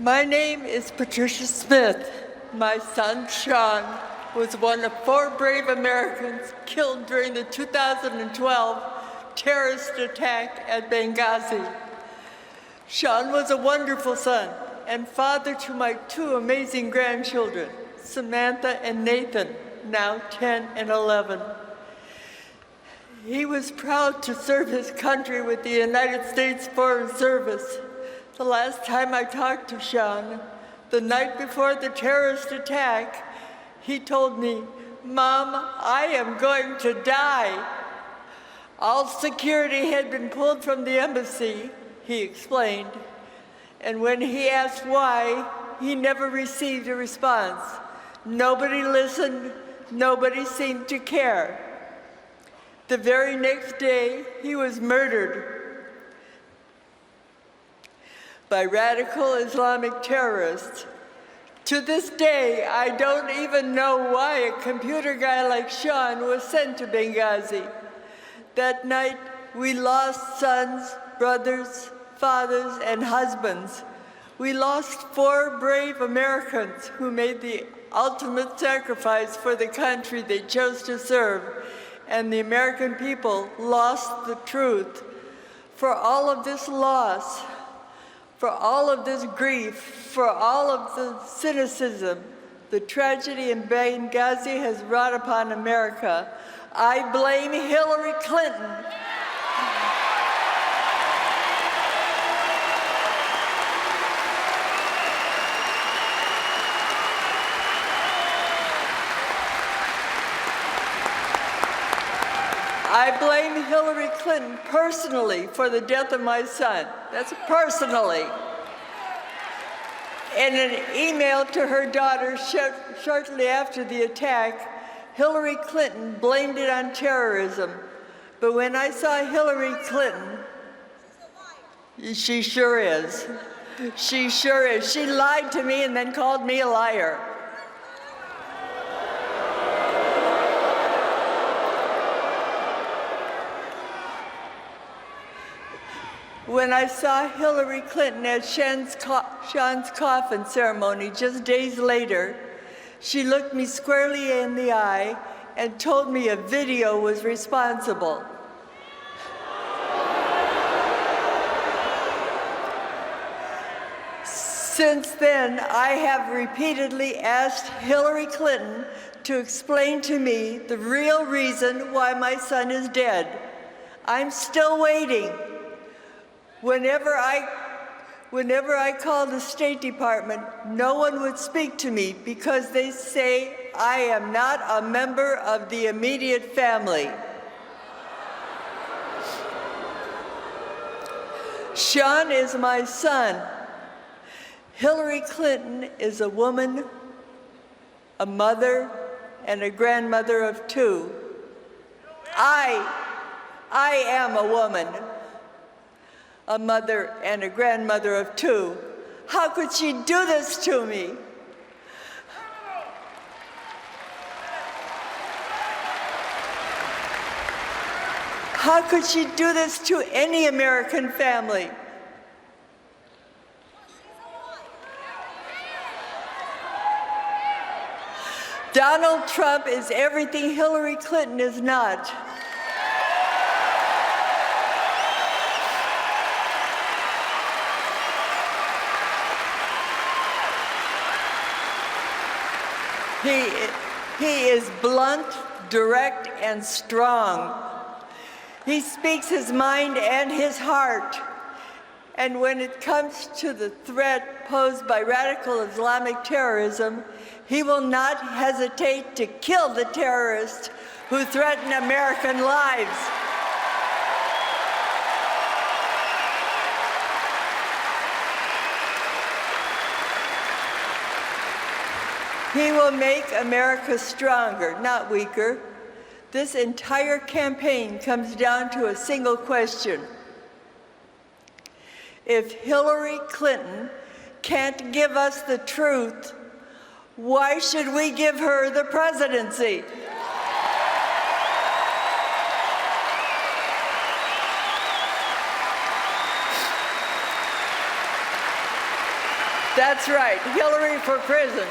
My name is Patricia Smith. My son, Sean, was one of 4 brave Americans killed during the 2012 terrorist attack at Benghazi. Sean was a wonderful son and father to my 2 amazing grandchildren, Samantha and Nathan, now 10 and 11. He was proud to serve his country with the United States Foreign Service. The last time I talked to Sean, the night before the terrorist attack, he told me, "Mom, I am going to die." All security had been pulled from the embassy, he explained, and when he asked why, he never received a response. Nobody listened, nobody seemed to care. The very next day, he was murdered by radical Islamic terrorists. To this day, I don't even know why a computer guy like Sean was sent to Benghazi. That night, we lost sons, brothers, fathers, and husbands. We lost 4 brave Americans who made the ultimate sacrifice for the country they chose to serve, and the American people lost the truth. For all of this loss, for all of this grief, for all of the cynicism the tragedy in Benghazi has wrought upon America, I blame Hillary Clinton. I blame Hillary Clinton personally for the death of my son. That's personally. In an email to her daughter shortly after the attack, Hillary Clinton blamed it on terrorism. But when I saw Hillary Clinton, she sure is. She sure is. She lied to me and then called me a liar. When I saw Hillary Clinton at Sean's coffin ceremony just days later, she looked me squarely in the eye and told me a video was responsible. Since then, I have repeatedly asked Hillary Clinton to explain to me the real reason why my son is dead. I'm still waiting. Whenever I call the State Department, no one would speak to me because they say I am not a member of the immediate family. Sean is my son. Hillary Clinton is a woman, a mother, and a grandmother of 2. I am a woman, a mother and a grandmother of 2. How could she do this to me? How could she do this to any American family? Donald Trump is everything Hillary Clinton is not. He is blunt, direct, and strong. He speaks his mind and his heart. And when it comes to the threat posed by radical Islamic terrorism, he will not hesitate to kill the terrorists who threaten American lives. He will make America stronger, not weaker. This entire campaign comes down to a single question. If Hillary Clinton can't give us the truth, why should we give her the presidency? That's right, Hillary for president.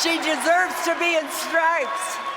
She deserves to be in stripes.